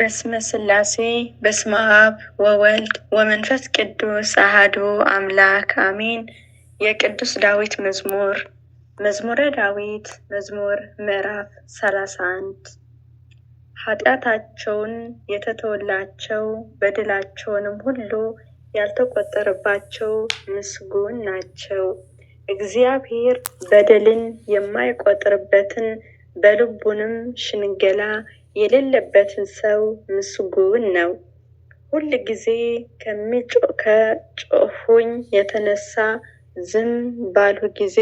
በስመ ሥላሴ በስመ አብ ወወልድ ወመንፈስ ቅዱስ አሐዱ አምላክ አሜን። የቅዱስ ዳዊት መዝሙር። መዝሙረ ዳዊት መዝሙር ምዕራፍ 31 ኃጢአታቸውን የተተወላቸው በደላቸውንም ሁሉ ያልተቆጠረባቸው ምስጉን ናቸው። እግዚአብሔር በደልን የማይቆጥርበትን በልቡንም ሽንገላ የሌለበትን ሰው ምስጉን ነው። ሁል ጊዜ ከጮኹኝ የተነሳ ዝም ባልሁ ጊዜ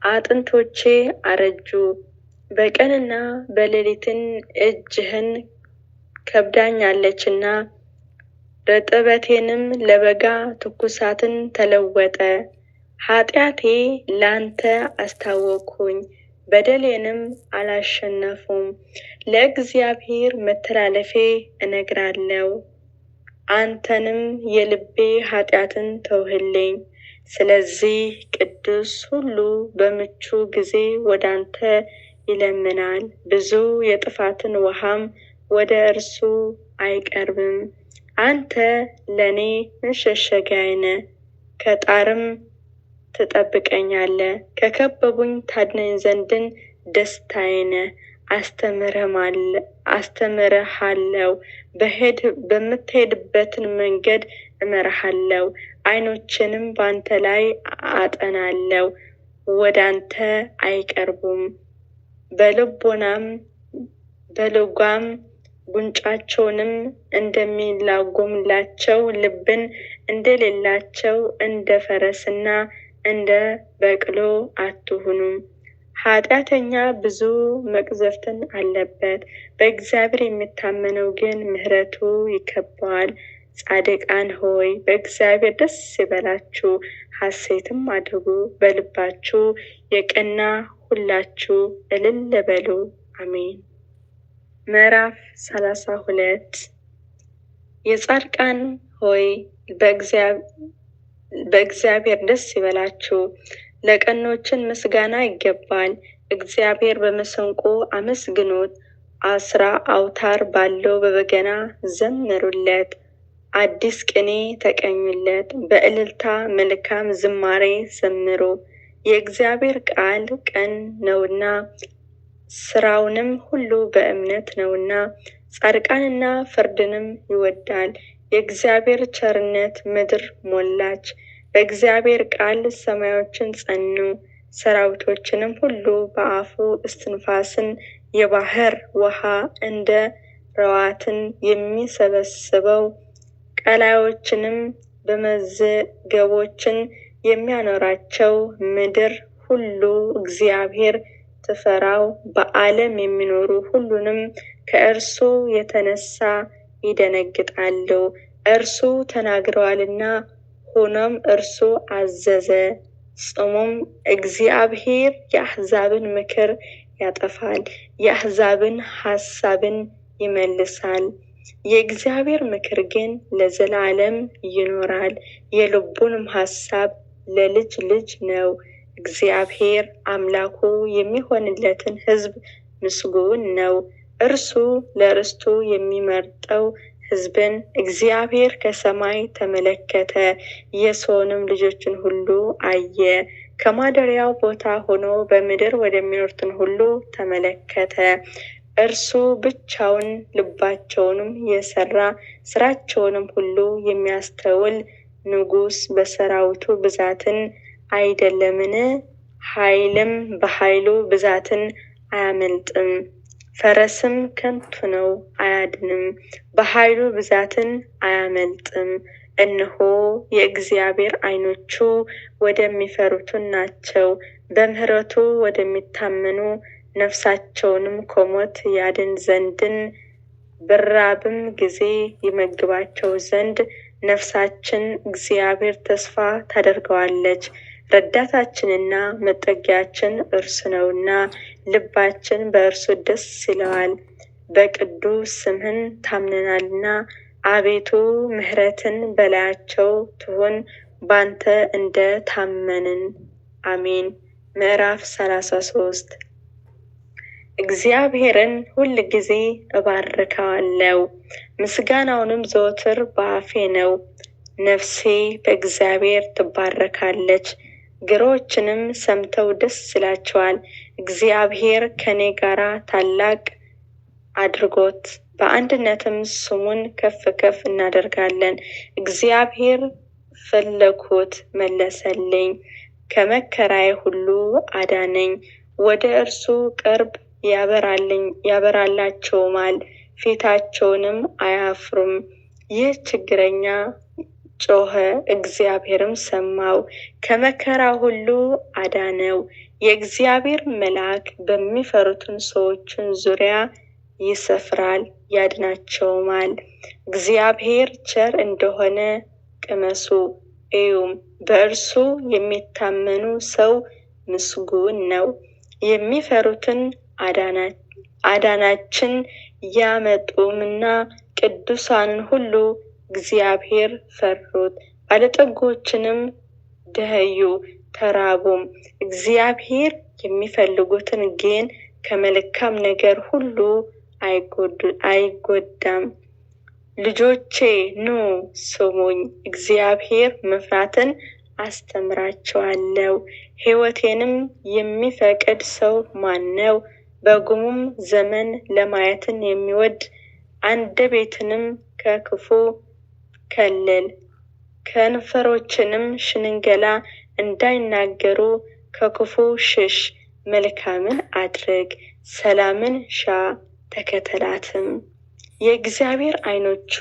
አጥንቶቼ አረጁ። በቀንና በሌሊትን እጅህን ከብዳኛለችና ረጥበቴንም ለበጋ ትኩሳትን ተለወጠ። ኃጢአቴ ላንተ አስታወቅሁኝ፣ በደሌንም አላሸነፉም። ለእግዚአብሔር መተላለፌ እነግራለሁ፣ አንተንም የልቤ ኃጢአትን ተውህልኝ። ስለዚህ ቅዱስ ሁሉ በምቹ ጊዜ ወደ አንተ ይለምናል፣ ብዙ የጥፋትን ውሃም ወደ እርሱ አይቀርብም። አንተ ለእኔ መሸሸጊያዬ ነህ፣ ከጣርም ትጠብቀኛለህ። ከከበቡኝ ታድነኝ ዘንድን ደስታዬ ነህ። አስተምርሃለሁ፣ በምትሄድበትን መንገድ እመራሃለሁ። ዓይኖቼንም በአንተ ላይ አጠናለሁ፣ ወደ አንተ አይቀርቡም። በልጓም ጉንጫቸውንም እንደሚላጎምላቸው ልብን እንደሌላቸው እንደ ፈረስና እንደ በቅሎ አትሁኑም። ኃጢአተኛ ብዙ መቅዘፍትን አለበት፣ በእግዚአብሔር የሚታመነው ግን ምሕረቱ ይከብበዋል። ጻድቃን ሆይ በእግዚአብሔር ደስ ይበላችሁ፣ ሐሴትም አድርጉ። በልባችሁ የቀና ሁላችሁ እልል በሉ። አሜን። ምዕራፍ 32 የጻድቃን ሆይ በእግዚአብሔር ደስ ይበላችሁ፣ ለቀኖችን ምስጋና ይገባል። እግዚአብሔር በመሰንቆ አመስግኑት፣ 10 አውታር ባለው በበገና ዘምሩለት። አዲስ ቅኔ ተቀኙለት፣ በእልልታ መልካም ዝማሬ ዘምሩ። የእግዚአብሔር ቃል ቀን ነውና ስራውንም ሁሉ በእምነት ነውና። ጻድቃንና ፍርድንም ይወዳል። የእግዚአብሔር ቸርነት ምድር ሞላች። በእግዚአብሔር ቃል ሰማዮችን ጸኑ፣ ሰራዊቶችንም ሁሉ በአፉ እስትንፋስን። የባህር ውሃ እንደ ረዋትን የሚሰበስበው ቀላዮችንም በመዝገቦችን የሚያኖራቸው ምድር ሁሉ እግዚአብሔር ትፈራው። በዓለም የሚኖሩ ሁሉንም ከእርሱ የተነሳ ይደነግጣሉ። እርሱ ተናግረዋልና ሆኖም እርሱ አዘዘ። ጽሙም እግዚአብሔር የአሕዛብን ምክር ያጠፋል፣ የአሕዛብን ሐሳብን ይመልሳል። የእግዚአብሔር ምክር ግን ለዘላለም ይኖራል፣ የልቡንም ሐሳብ ለልጅ ልጅ ነው። እግዚአብሔር አምላኩ የሚሆንለትን ሕዝብ ምስጉን ነው። እርሱ ለርስቱ የሚመርጠው ሕዝብን እግዚአብሔር ከሰማይ ተመለከተ፣ የሰውንም ልጆችን ሁሉ አየ። ከማደሪያው ቦታ ሆኖ በምድር ወደሚኖሩትን ሁሉ ተመለከተ። እርሱ ብቻውን ልባቸውንም የሰራ ስራቸውንም ሁሉ የሚያስተውል ንጉሥ በሰራዊቱ ብዛትን አይደለምን? ኃይልም በኃይሉ ብዛትን አያመልጥም። ፈረስም ከንቱ ነው አያድንም፣ በኃይሉ ብዛትን አያመልጥም። እነሆ የእግዚአብሔር ዓይኖቹ ወደሚፈሩትን ናቸው፣ በምሕረቱ ወደሚታመኑ። ነፍሳቸውንም ከሞት ያድን ዘንድን በራብም ጊዜ ይመግባቸው ዘንድ ነፍሳችን እግዚአብሔር ተስፋ ታደርገዋለች። ረዳታችንና መጠጊያችን እርሱ ነውና ልባችን በእርሱ ደስ ይለዋል። በቅዱስ ስምህን ታምነናልና አቤቱ ምሕረትን በላያቸው ትሁን፣ ባንተ እንደ ታመንን። አሜን። ምዕራፍ 33 እግዚአብሔርን ሁል ጊዜ እባርከዋለሁ፣ ምስጋናውንም ዘወትር በአፌ ነው። ነፍሴ በእግዚአብሔር ትባረካለች፣ ግሮችንም ሰምተው ደስ ይላቸዋል። እግዚአብሔር ከኔ ጋር ታላቅ አድርጎት በአንድነትም ስሙን ከፍ ከፍ እናደርጋለን። እግዚአብሔር ፈለግሁት መለሰልኝ፣ ከመከራዬ ሁሉ አዳነኝ። ወደ እርሱ ቅርብ ያበራላቸውማል፣ ፊታቸውንም አያፍሩም። ይህ ችግረኛ ጮኸ፣ እግዚአብሔርም ሰማው፣ ከመከራ ሁሉ አዳነው። የእግዚአብሔር መልአክ በሚፈሩትን ሰዎችን ዙሪያ ይሰፍራል፣ ያድናቸውማል። እግዚአብሔር ቸር እንደሆነ ቅመሱ እዩም፣ በእርሱ የሚታመኑ ሰው ምስጉን ነው። የሚፈሩትን አዳናችን ያመጡምና ቅዱሳንን ሁሉ እግዚአብሔር ፈሩት። ባለጠጎችንም ደኸዩ ተራቡም። እግዚአብሔር የሚፈልጉትን ግን ከመልካም ነገር ሁሉ አይጎዳም። ልጆቼ ኑ ስሙኝ፣ እግዚአብሔር መፍራትን አስተምራቸዋለሁ። ሕይወቴንም የሚፈቅድ ሰው ማን ነው? በጉሙም ዘመን ለማየትን የሚወድ አንደበቴንም ከክፉ ከልል፣ ከንፈሮችንም ሽንገላ እንዳይናገሩ ከክፉ ሽሽ። መልካምን አድርግ፣ ሰላምን ሻ፣ ተከተላትም። የእግዚአብሔር ዓይኖቹ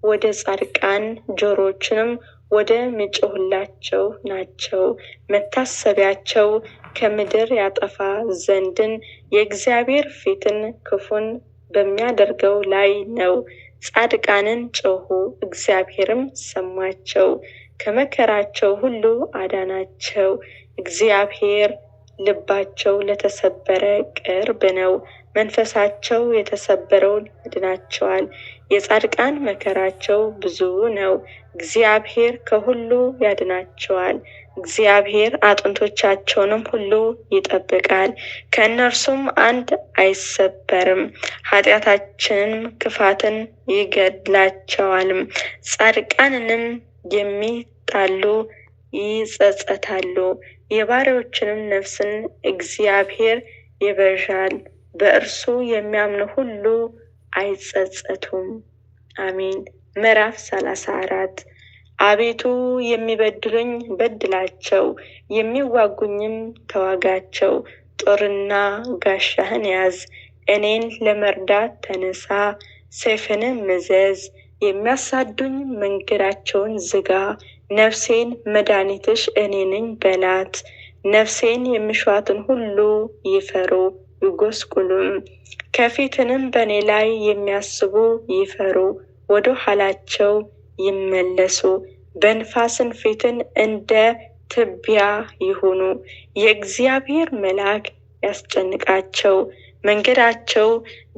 ወደ ጻድቃን ጆሮቹንም ወደ ሚጮህላቸው ናቸው። መታሰቢያቸው ከምድር ያጠፋ ዘንድን የእግዚአብሔር ፊትን ክፉን በሚያደርገው ላይ ነው። ጻድቃንን ጮኹ፣ እግዚአብሔርም ሰማቸው፣ ከመከራቸው ሁሉ አዳናቸው። እግዚአብሔር ልባቸው ለተሰበረ ቅርብ ነው፣ መንፈሳቸው የተሰበረውን ያድናቸዋል። የጻድቃን መከራቸው ብዙ ነው፣ እግዚአብሔር ከሁሉ ያድናቸዋል። እግዚአብሔር አጥንቶቻቸውንም ሁሉ ይጠብቃል፣ ከእነርሱም አንድ አይሰበርም። ኃጢአታችንም ክፋትን ይገድላቸዋልም። ጻድቃንንም የሚጣሉ ይጸጸታሉ፣ የባሪያዎችንም ነፍስን እግዚአብሔር ይቤዣል። በእርሱ የሚያምኑ ሁሉ አይጸጸቱም። አሜን። ምዕራፍ 34 አቤቱ የሚበድሉኝ በድላቸው፣ የሚዋጉኝም ተዋጋቸው። ጦርና ጋሻህን ያዝ፣ እኔን ለመርዳት ተነሳ፣ ሰይፍንም ምዘዝ። የሚያሳዱኝ መንገዳቸውን ዝጋ፣ ነፍሴን መድኃኒትሽ እኔ ነኝ በላት። ነፍሴን የሚሿትን ሁሉ ይፈሩ ይጎስቁሉም። ከፊትንም በእኔ ላይ የሚያስቡ ይፈሩ፣ ወደ ኋላቸው ይመለሱ። በንፋስን ፊትን እንደ ትቢያ ይሁኑ። የእግዚአብሔር መልአክ ያስጨንቃቸው፣ መንገዳቸው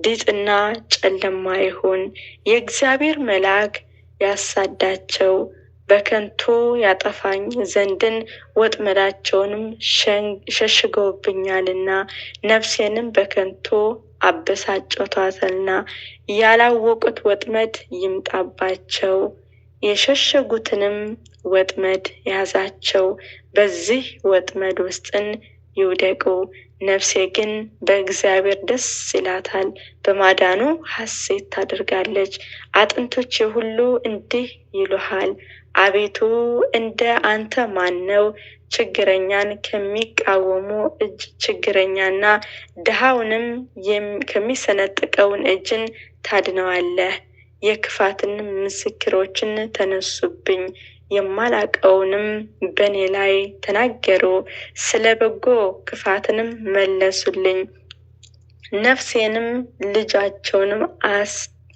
ዲጥና ጨለማ ይሁን። የእግዚአብሔር መልአክ ያሳዳቸው፣ በከንቱ ያጠፋኝ ዘንድን ወጥመዳቸውንም ሸሽገውብኛልና ነፍሴንም በከንቱ አበሳጨቷትና። ያላወቁት ወጥመድ ይምጣባቸው፣ የሸሸጉትንም ወጥመድ ያዛቸው። በዚህ ወጥመድ ውስጥን ይውደቁ። ነፍሴ ግን በእግዚአብሔር ደስ ይላታል፣ በማዳኑ ሐሴት ታደርጋለች። አጥንቶቼ ሁሉ እንዲህ ይሉሃል፣ አቤቱ እንደ አንተ ማን ነው? ችግረኛን ከሚቃወሙ እጅ ችግረኛና ድሃውንም ከሚሰነጥቀውን እጅን ታድነዋለህ። የክፋትን ምስክሮችን ተነሱብኝ፣ የማላቀውንም በእኔ ላይ ተናገሩ። ስለ በጎ ክፋትንም መለሱልኝ፣ ነፍሴንም ልጃቸውንም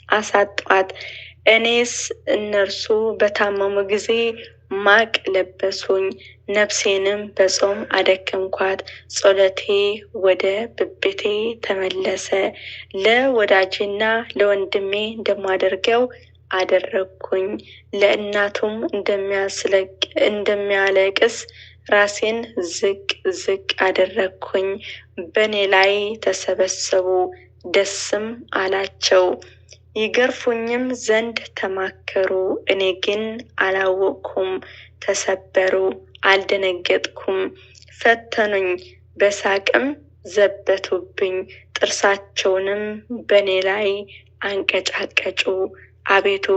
አሳጧት። እኔስ እነርሱ በታመሙ ጊዜ ማቅ ለበሱኝ፣ ነፍሴንም በጾም አደከምኳት። ጸሎቴ ወደ ብብቴ ተመለሰ፣ ለወዳጄና ለወንድሜ እንደማደርገው አደረግኩኝ። ለእናቱም እንደሚያለቅስ ራሴን ዝቅ ዝቅ አደረግኩኝ። በእኔ ላይ ተሰበሰቡ ደስም አላቸው። ይገርፉኝም ዘንድ ተማከሩ፣ እኔ ግን አላወቅኩም። ተሰበሩ አልደነገጥኩም። ፈተኑኝ በሳቅም ዘበቱብኝ፣ ጥርሳቸውንም በእኔ ላይ አንቀጫቀጩ። አቤቱ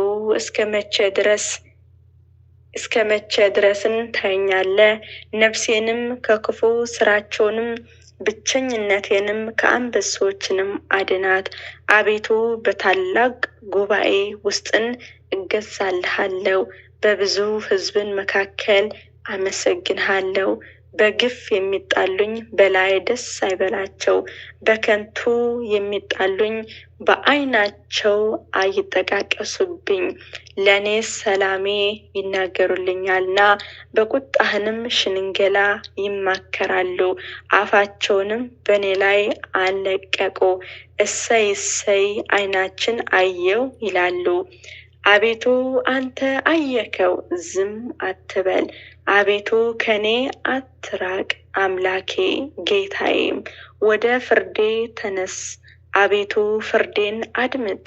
እስከ መቼ ድረስን ታየኛለህ? ነፍሴንም ከክፉ ስራቸውንም ብቸኝነቴንም ከአንበሶችንም አድናት። አቤቱ በታላቅ ጉባኤ ውስጥን እገዛልሃለሁ፣ በብዙ ሕዝብን መካከል አመሰግንሃለሁ። በግፍ የሚጣሉኝ በላይ ደስ አይበላቸው፣ በከንቱ የሚጣሉኝ በዓይናቸው አይጠቃቀሱብኝ። ለእኔስ ሰላሜ ይናገሩልኛልና በቁጣህንም ሽንገላ ይማከራሉ። አፋቸውንም በእኔ ላይ አለቀቁ። እሰይ እሰይ ዓይናችን አየው ይላሉ። አቤቱ አንተ አየከው፣ ዝም አትበል። አቤቱ ከኔ አትራቅ። አምላኬ ጌታዬም ወደ ፍርዴ ተነስ። አቤቱ ፍርዴን አድምጥ።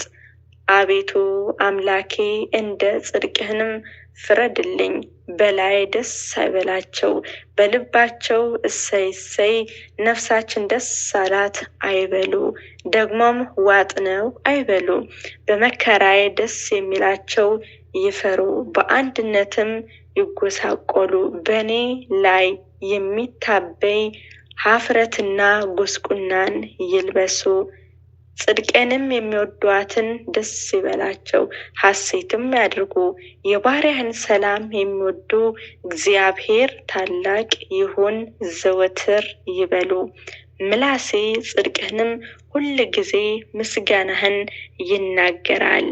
አቤቱ አምላኬ እንደ ጽድቅህንም ፍረድልኝ። በላይ ደስ አይበላቸው፣ በልባቸው እሰይ እሰይ ነፍሳችን ደስ አላት አይበሉ። ደግሞም ዋጥነው አይበሉ። በመከራዬ ደስ የሚላቸው ይፈሩ፣ በአንድነትም ይጎሳቆሉ። በእኔ ላይ የሚታበይ ኀፍረትና ጉስቁልናን ይልበሱ። ጽድቄንም የሚወዷትን ደስ ይበላቸው፣ ሐሴትም ያድርጉ። የባሪያህን ሰላም የሚወዱ እግዚአብሔር ታላቅ ይሁን ዘወትር ይበሉ። ምላሴ ጽድቅህንም ሁል ጊዜ ምስጋናህን ይናገራል።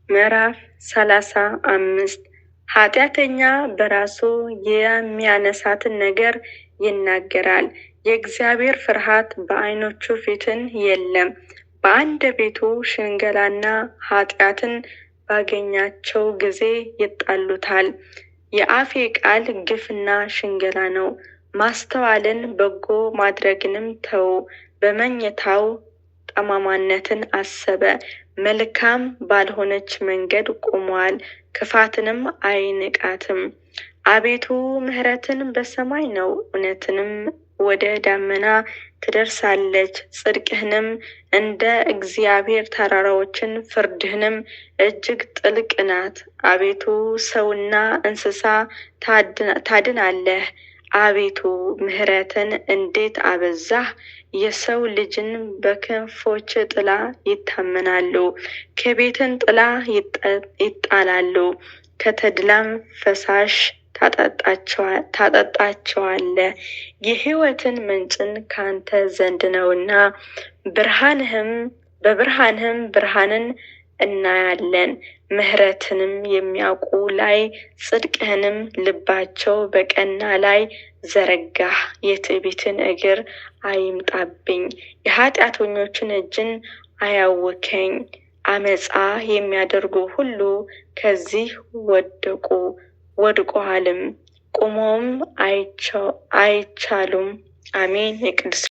ምዕራፍ 35 ኃጢአተኛ በራሱ የሚያነሳትን ነገር ይናገራል፣ የእግዚአብሔር ፍርሃት በዓይኖቹ ፊትን የለም። በአንደበቱ ሽንገላና ኃጢአትን ባገኛቸው ጊዜ ይጣሉታል። የአፌ ቃል ግፍና ሽንገላ ነው። ማስተዋልን በጎ ማድረግንም ተው። በመኝታው ጠማማነትን አሰበ፣ መልካም ባልሆነች መንገድ ቆሟል፣ ክፋትንም አይንቃትም። አቤቱ ምሕረትን በሰማይ ነው፣ እውነትንም ወደ ደመና ትደርሳለች። ጽድቅህንም እንደ እግዚአብሔር ተራራዎችን፣ ፍርድህንም እጅግ ጥልቅ ናት። አቤቱ ሰውና እንስሳ ታድናለህ። አቤቱ ምሕረትን እንዴት አበዛህ! የሰው ልጅን በክንፎች ጥላ ይታመናሉ፣ ከቤትን ጥላ ይጣላሉ። ከተድላም ፈሳሽ ታጠጣቸዋለህ። የሕይወትን ምንጭን ካንተ ዘንድ ነውና በብርሃንህም ብርሃንን እናያለን። ምሕረትንም የሚያውቁ ላይ ጽድቅህንም ልባቸው በቀና ላይ ዘረጋህ። የትዕቢትን እግር አይምጣብኝ፣ የኃጢአተኞችን እጅን አያውከኝ። አመፃ የሚያደርጉ ሁሉ ከዚህ ወድቀዋልም፣ ቆመውም አይቻሉም። አሜን። የቅዱስ